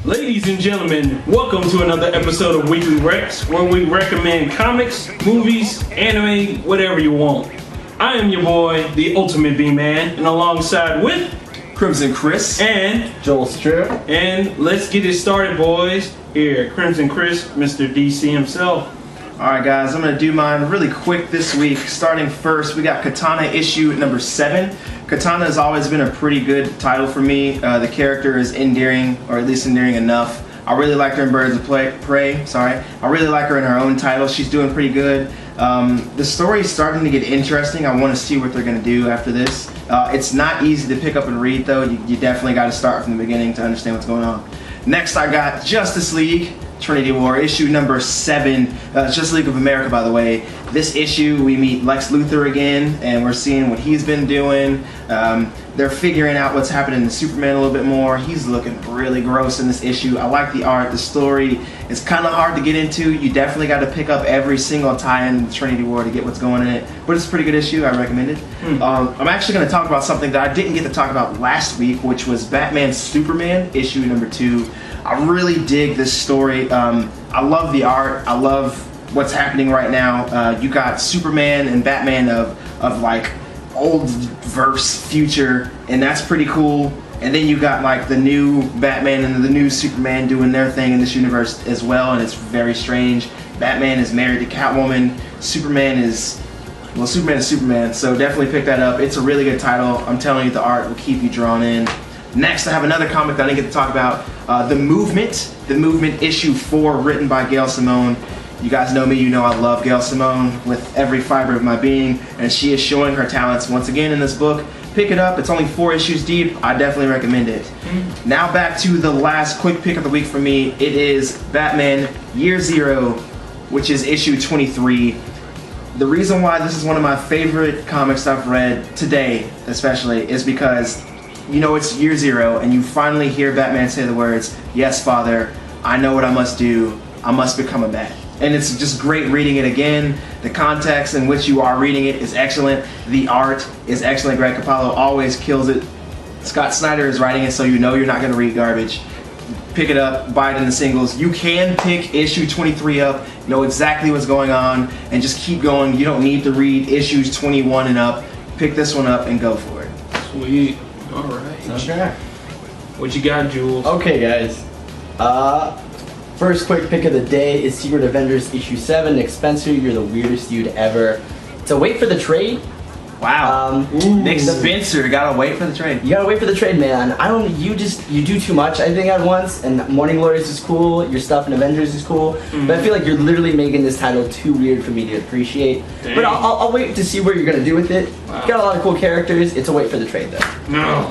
Ladies and gentlemen, welcome to another episode of Weekly RECS, where we recommend comics, movies, anime, whatever you want. I am your boy, the Ultimate B-Man, and alongside with Crimson Chris and Joel Strip. And let's get it started, boys. Here, Crimson Chris, Mr. DC himself. Alright guys, I'm going to do mine really quick this week. Starting first, we got Katana issue number 7. Katana has always been a pretty good title for me. The character is endearing, or at least endearing enough. I really like her in Birds of Prey. I really like her in her own title. She's doing pretty good. The story is starting to get interesting. I want to see what they're going to do after this. It's not easy to pick up and read though. You definitely got to start from the beginning to understand what's going on. Next I got Justice League Trinity War issue number 7. Justice League of America, by the way. This issue we meet Lex Luthor again, and we're seeing what he's been doing. They're figuring out what's happening to Superman a little bit more. He's looking really gross in this issue. I like the art. The story is kind of hard to get into. You definitely got to pick up every single tie-in in the Trinity War to get what's going in it. But it's a pretty good issue. I recommend it. I'm actually going to talk about something that I didn't get to talk about last week, which was Batman Superman issue number 2. I really dig this story. I love the art. I love what's happening right now. You got Superman and Batman of like old verse future, and that's pretty cool. And then you got like the new Batman and the new Superman doing their thing in this universe as well, and it's very strange. Batman is married to Catwoman. Superman is Superman, so definitely pick that up. It's a really good title. I'm telling you, the art will keep you drawn in. Next, I have another comic that I didn't get to talk about, The Movement issue 4, written by Gail Simone. You guys know me, you know I love Gail Simone with every fiber of my being, and she is showing her talents once again in this book. Pick it up, it's only 4 issues deep. I definitely recommend it. Now back to the last quick pick of the week for me. It is Batman Year Zero, which is issue 23. The reason why this is one of my favorite comics I've read today, especially, is because you know it's Year Zero, and you finally hear Batman say the words, "Yes, Father, I know what I must do. I must become a bat." And it's just great reading it again. The context in which you are reading it is excellent. The art is excellent. Greg Capullo always kills it. Scott Snyder is writing it, so you know you're not going to read garbage. Pick it up, buy it in the singles. You can pick issue 23 up, know exactly what's going on, and just keep going. You don't need to read issues 21 and up. Pick this one up and go for it. Sweet. Alright. Okay. What you got, Jules? Okay, guys. First quick pick of the day is Secret Avengers issue 7. Nick Spencer, you're the weirdest dude ever. So wait for the trade. Wow. Nick Spencer, gotta wait for the trade. You gotta wait for the trade, man. You do too much, I think, at once. And Morning Glories is cool, your stuff in Avengers is cool. But I feel like you're literally making this title too weird for me to appreciate. Dang. But I'll wait to see where you're gonna do with it. Wow. Got a lot of cool characters. It's a wait for the trade, though. No.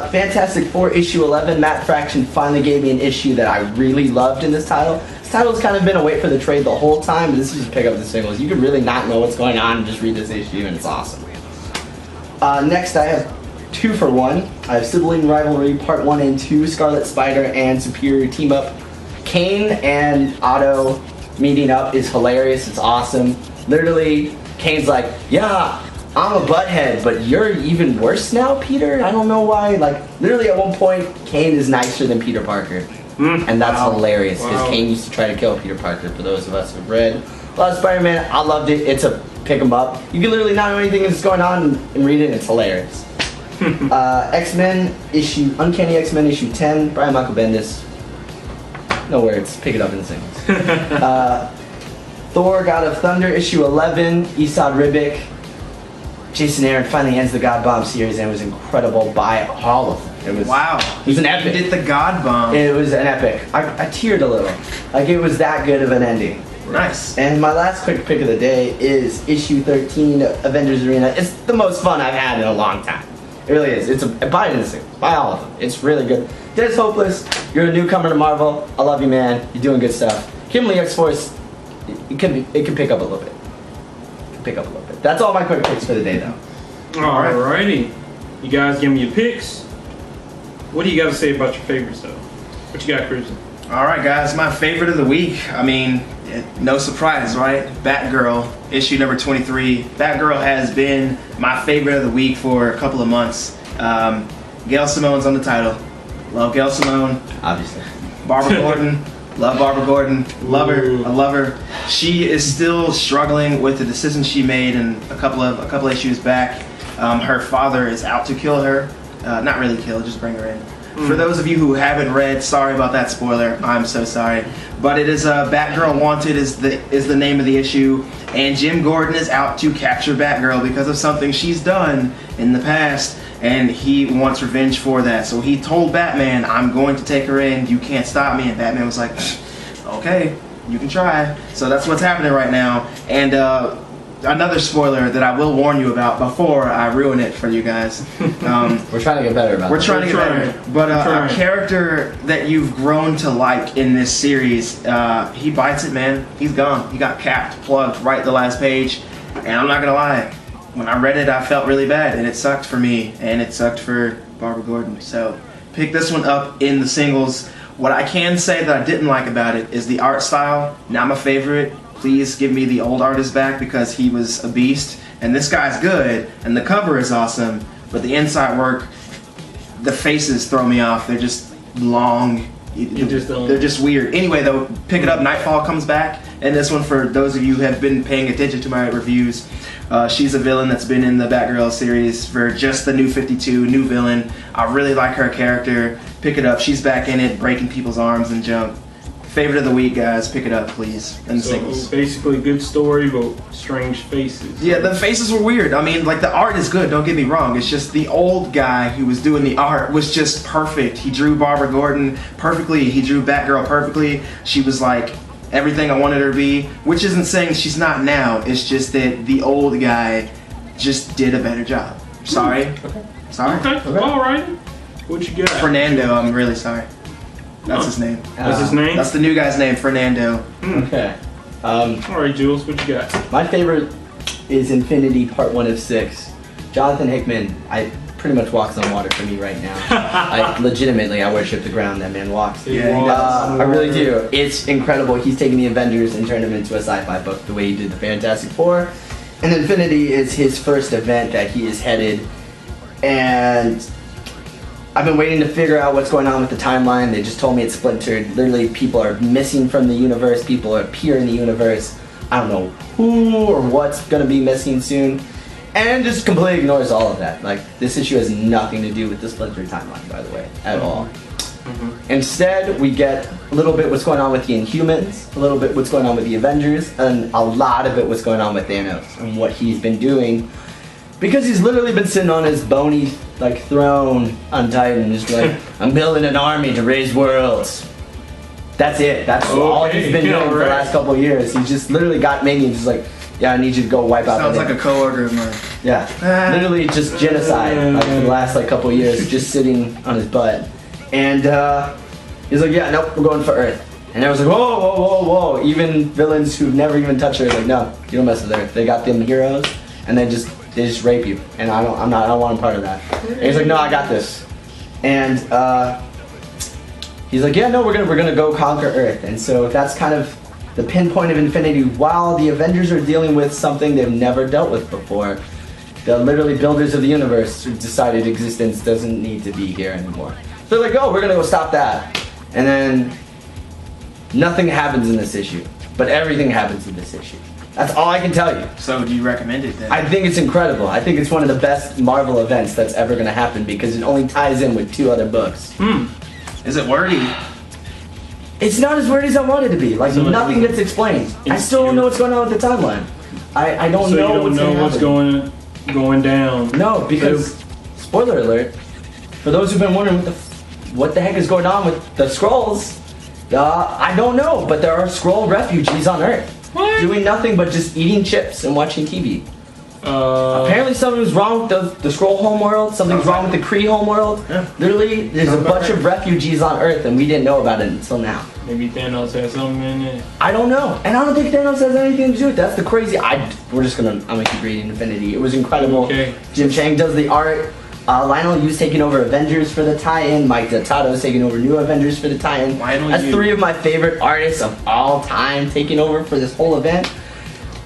Fantastic Four issue 11. Matt Fraction finally gave me an issue that I really loved in this title. This title's kind of been a wait for the trade the whole time, but this is just pick up the singles. You can really not know what's going on and just read this issue, and it's awesome. Next, I have 2 for 1. I have Sibling Rivalry Part 1 and 2, Scarlet Spider and Superior Team Up. Kane and Otto meeting up is hilarious. It's awesome. Literally, Kane's like, "Yeah, I'm a butthead, but you're even worse now, Peter. I don't know why." Like, literally at one point, Kane is nicer than Peter Parker. And that's hilarious, because Kane used to try to kill Peter Parker, for those of us who've read a lot of Spider-Man. I loved it. It's a pick 'em up. You can literally not know anything that's going on and read it, and it's hilarious. X-Men issue, Uncanny X-Men issue 10, Brian Michael Bendis. No words, pick it up in the singles. Thor, God of Thunder issue 11, Esad Ribic. Jason Aaron finally ends the God Bomb series, and it was incredible by all of them. It was, wow. It was an epic. You did the God Bomb. It was an epic. I teared a little. Like, it was that good of an ending. Nice. And my last quick pick of the day is issue 13, Avengers Arena. It's the most fun I've had in a long time. It really is. Buy it in the singles. Buy all of them. It's really good. Dennis Hopeless, you're a newcomer to Marvel. I love you, man. You're doing good stuff. Kimberly X-Force, it can pick up a little bit. That's all my quick picks for the day, though. Alrighty. You guys give me your picks. What do you got to say about your favorites, though? What you got, Crimson? Alright guys, my favorite of the week, I mean, no surprise, right? Batgirl, issue number 23. Batgirl has been my favorite of the week for a couple of months. Gail Simone's on the title. Love Gail Simone. Obviously. Barbara Gordon. Love Barbara Gordon. Love her. I love her. She is still struggling with the decision she made in a couple of issues back. Her father is out to kill her. Not really kill, just bring her in. For those of you who haven't read, sorry about that spoiler. I'm so sorry. But it is Batgirl Wanted is the name of the issue, and Jim Gordon is out to capture Batgirl because of something she's done in the past, and he wants revenge for that. So he told Batman, "I'm going to take her in. You can't stop me." And Batman was like, "Okay, you can try." So that's what's happening right now. And another spoiler that I will warn you about before I ruin it for you guys. We're trying to get better about We're trying to get better. But a character that you've grown to like in this series, he bites it, man. He's gone. He got capped, plugged right at the last page. And I'm not going to lie. When I read it, I felt really bad. And it sucked for me. And it sucked for Barbara Gordon. So pick this one up in the singles. What I can say that I didn't like about it is the art style. Not my favorite. Please give me the old artist back because he was a beast. And this guy's good, and the cover is awesome, but the inside work, the faces throw me off. They're just long. They're just weird. Anyway, though, pick it up. Nightfall comes back, and this one, for those of you who have been paying attention to my reviews, she's a villain that's been in the Batgirl series for just the New 52, new villain. I really like her character. Pick it up. She's back in it, breaking people's arms and junk. Favorite of the week, guys. Pick it up, please. And so singles. Basically, good story, but strange faces. Yeah, the faces were weird. I mean, like, the art is good, don't get me wrong. It's just the old guy who was doing the art was just perfect. He drew Barbara Gordon perfectly. He drew Batgirl perfectly. She was like everything I wanted her to be, which isn't saying she's not now. It's just that the old guy just did a better job. Sorry. Okay. Sorry. Okay. All right. What you got? Fernando, I'm really sorry. That's his name. That's his name? That's the new guy's name, Fernando. Okay. All right, Jules, what you got? My favorite is Infinity Part 1 of 6. Jonathan Hickman, I pretty much walks on water for me right now. I worship the ground that man walks. Yeah, he does. I really do. It's incredible. He's taken the Avengers and turned them into a sci-fi book the way he did the Fantastic Four. And Infinity is his first event that he is headed. And I've been waiting to figure out what's going on with the timeline. They just told me it's splintered. Literally, people are missing from the universe. People appear in the universe. I don't know who or what's going to be missing soon. And just completely ignores all of that. Like, this issue has nothing to do with the splintered timeline, by the way, at all. Instead, we get a little bit what's going on with the Inhumans, a little bit what's going on with the Avengers, and a lot of it what's going on with Thanos and what he's been doing. Because he's literally been sitting on his bony, like, throne on Titan, just like, I'm building an army to raise worlds. That's it. That's all he's been doing for the last couple of years. He's just literally got minions, just like, yeah, I need you to go wipe out. Sounds like a coworker of mine. Yeah, literally just genocide, like, for the last, like, couple of years, just sitting on his butt. And he's like, yeah, nope, we're going for Earth. And I was like, whoa, whoa, whoa, whoa. Even villains who've never even touched Earth, like, no, you don't mess with Earth. They got them heroes, and they just rape you, and I don't want a part of that. And he's like, no, I got this. And he's like, yeah, no, we're gonna go conquer Earth. And so that's kind of the pinpoint of Infinity. While the Avengers are dealing with something they've never dealt with before, the literally builders of the universe who decided existence doesn't need to be here anymore. So they're like, oh, we're gonna go stop that. And then nothing happens in this issue, but everything happens in this issue. That's all I can tell you. So do you recommend it then? I think it's incredible. I think it's one of the best Marvel events that's ever going to happen because it only ties in with 2 other books. Is it wordy? It's not as wordy as I want it to be. Like, so nothing gets explained. I still don't know what's going on with the timeline. I don't know what's going down. No, because, spoiler alert, for those who've been wondering what the heck is going on with the Skrulls, I don't know, but there are Skrull refugees on Earth. What? Doing nothing but just eating chips and watching TV. Apparently something's wrong with the Skrull homeworld, something's wrong with the Kree homeworld. Yeah. Literally, there's a bunch of refugees on Earth and we didn't know about it until now. Maybe Thanos has something in it. I don't know. And I don't think Thanos has anything to do with it. That's the crazy. I'm gonna keep reading Infinity. It was incredible. Okay. Jim Chang does the art. Lionel Yu's taking over Avengers for the tie-in. Mike Deotato's taking over New Avengers for the tie-in. That's 3 of my favorite artists of all time taking over for this whole event.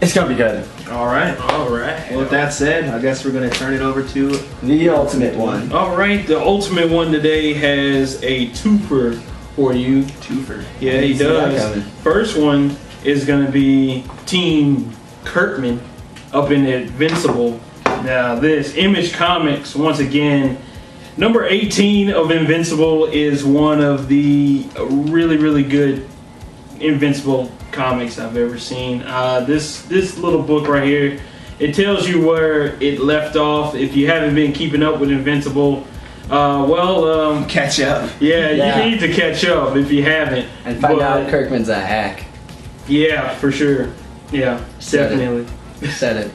It's gonna be good. All right. Well, with that said, I guess we're gonna turn it over to the ultimate one. All right, the ultimate one today has a twofer for you. Twofer. Yeah, he See that does. coming. First one is gonna be Team Kirkman up in Invincible. Now this Image Comics, once again, number 18 of Invincible is one of the really, really good Invincible comics I've ever seen. This little book right here, it tells you where it left off. If you haven't been keeping up with Invincible, Catch up. yeah, Yeah. you need to catch up if you haven't. And find But- out Kirkman's a hack. Yeah, for sure. Yeah, Said it. definitely. Said it.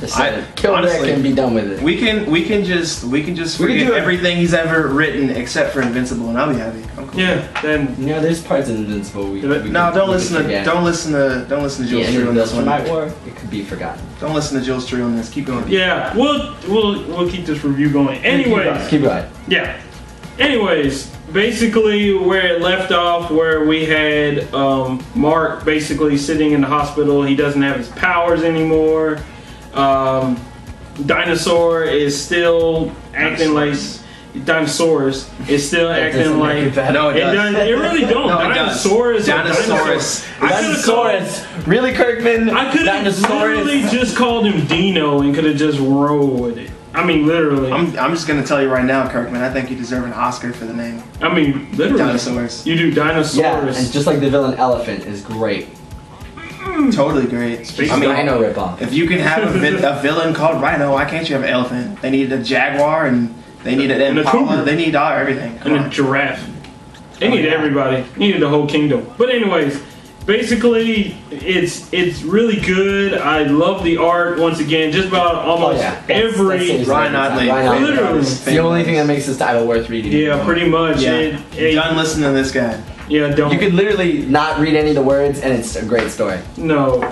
Just said it. Kill honestly, Rick and be done with it. We can just We can forget do it. everything he's ever written except for Invincible, and I'll be happy. I'm cool. Yeah, then You know, there's parts of Invincible we No, can don't listen forget. to Jules Tree on this one. Might war, it could be forgotten. Don't listen to Jules Tree on this. Keep going. yeah, we'll keep this review going. Anyways, Keep going. yeah. Anyways, basically where it left off, where we had Mark basically sitting in the hospital. He doesn't have his powers anymore. Dinosaur is still acting like Dinosaurus is still acting doesn't like make it better. No, it does. It really don't. No, it does. Dinosaurus. or Dinosaurus. I could've called- Dinosaurus. Really, Kirkman? I could have literally Dinosaurus. just called him Dino and could have just rolled with it. I mean, literally. I'm just gonna tell you right now, Kirkman. I think you deserve an Oscar for the name. I mean, literally. Dinosaurs. You do Dinosaurus. Yeah, and just like the villain Elephant is great. Totally great. Space I mean, Rhino ripoff. if you can have a villain called Rhino, why can't you have an elephant? They need a jaguar and they need an And a impala. cougar. They need everything. Come And a on. giraffe. They Oh, need yeah. everybody. They needed the whole kingdom. But anyways, basically, it's really good. I love the art once again. Just about almost That's every. Ryan Otley. Ryan Otley. Literally. It's the only thing that makes this title worth reading. Yeah, pretty much. Yeah. Done listening to this guy. Yeah, don't. You could literally not read any of the words, and it's a great story. No.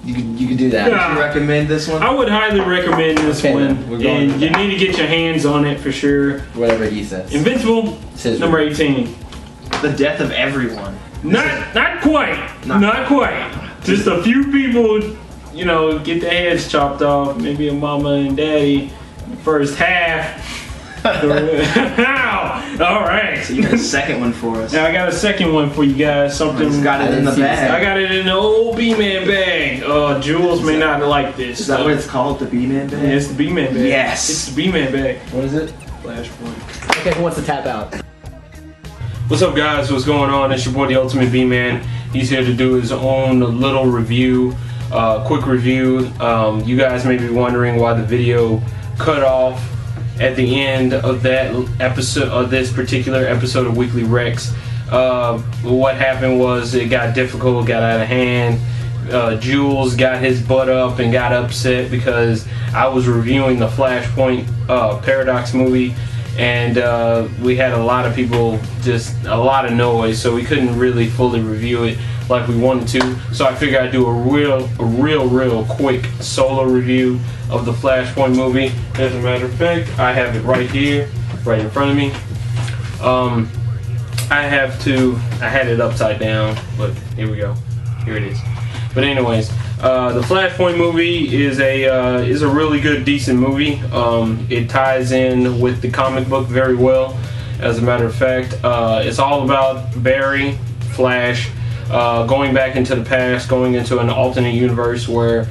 You could do that. Yeah. You recommend this one? I would highly recommend this Okay, one. then. We're going And with you that. need to get your hands on it for sure. Whatever he says. Invincible, It's his number 18. The death of everyone. Not quite. Not quite. Just a few people, you know, get their heads chopped off. Maybe a mama and daddy. First half. All right. So you got a second one for us. Now I got a second one for you guys. Something. He's got it I in the didn't see this. bag. I got it in the old B-Man bag. Jules may not like this. Is that what it's called? The B-Man bag? Yeah, it's the B-Man bag. Yes. It's the B-Man bag. What is it? FlashPoint. Okay, who wants to tap out? What's up, guys? What's going on? It's your boy, the Ultimate B-Man. He's here to do his own little review, quick review. You guys may be wondering why the video cut off at the end of that episode, of this particular episode of Weekly RECS. What happened was it got difficult, got out of hand. Jules got his butt up and got upset because I was reviewing the FlashPoint Paradox movie, and we had a lot of people, just a lot of noise, so we couldn't really fully review it like we wanted to. So I figured I'd do a real quick solo review of the FlashPoint movie. As a matter of fact, I have it right here, right in front of me. I had it upside down, but here we go. Here it is. But anyways, the FlashPoint movie is a really good, decent movie. It ties in with the comic book very well. As a matter of fact, it's all about Barry, Flash, going back into the past, going into an alternate universe where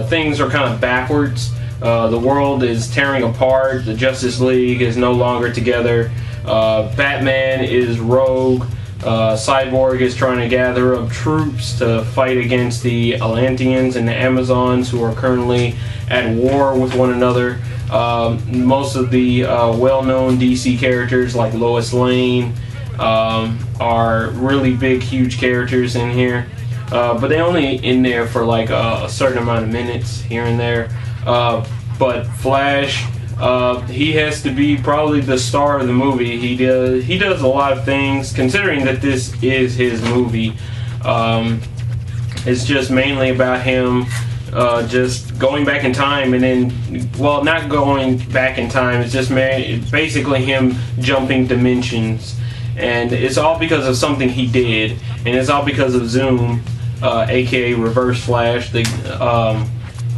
things are kind of backwards. The world is tearing apart. The Justice League is no longer together. Batman is rogue. Cyborg is trying to gather up troops to fight against the Atlanteans and the Amazons, who are currently at war with one another. Most of the well-known DC characters like Lois Lane are really big, huge characters in here, but they only in there for like a certain amount of minutes here and there. But Flash, he has to be probably the star of the movie. He does a lot of things. Considering that this is his movie, it's just mainly about him just going back in time, and then, well, not going back in time. It's just basically him jumping dimensions, and it's all because of something he did, and it's all because of Zoom, aka Reverse Flash,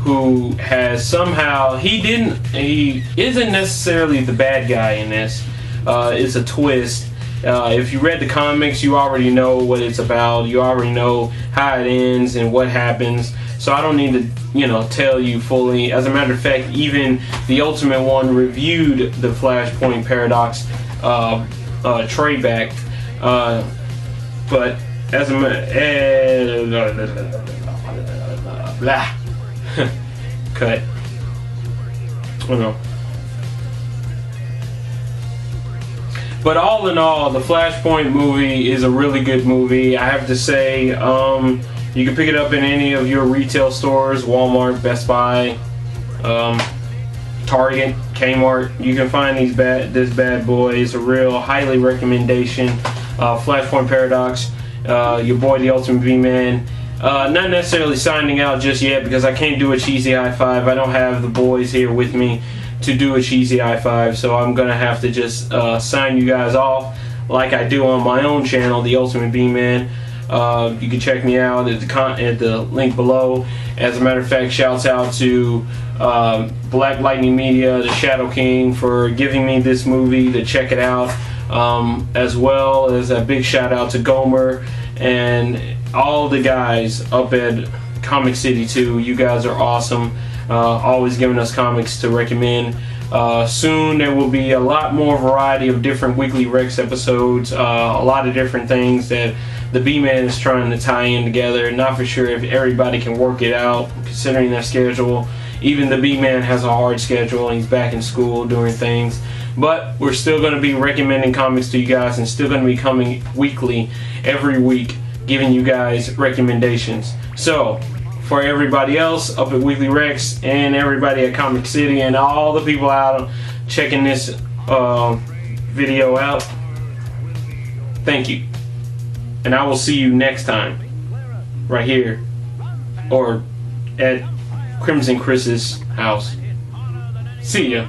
who has somehow, he isn't necessarily the bad guy in this. It's a twist. If you read the comics, you already know what it's about. You already know how it ends and what happens. So I don't need to, tell you fully. As a matter of fact, even the Ultimate One reviewed the Flashpoint Paradox trade back. But as a blah. Cut. Oh no. But all in all, the Flashpoint movie is a really good movie. I have to say, you can pick it up in any of your retail stores, Walmart, Best Buy, Target, Kmart. You can find this bad boy. It's a real highly recommendation. Flashpoint Paradox, your boy the Ultimate B-Man. Not necessarily signing out just yet because I can't do a cheesy high five. I don't have the boys here with me to do a cheesy high five, so I'm gonna have to just sign you guys off like I do on my own channel, the Ultimate B-Man. You can check me out at the link below. As a matter of fact, shouts out to Black Lightning Media, the Shadow King, for giving me this movie to check it out, as well as a big shout out to Gomer and all the guys up at Comic City 2. You guys are awesome. Always giving us comics to recommend. Soon there will be a lot more variety of different weekly RECS episodes, a lot of different things that the B-Man is trying to tie in together. Not for sure if everybody can work it out considering their schedule. Even the B-Man has a hard schedule and he's back in school doing things. But we're still going to be recommending comics to you guys and still going to be coming weekly every week giving you guys recommendations. So for everybody else up at Weekly RECS and everybody at Comic City and all the people out checking this video out, thank you. And I will see you next time right here or at Crimson Chris's house. See ya.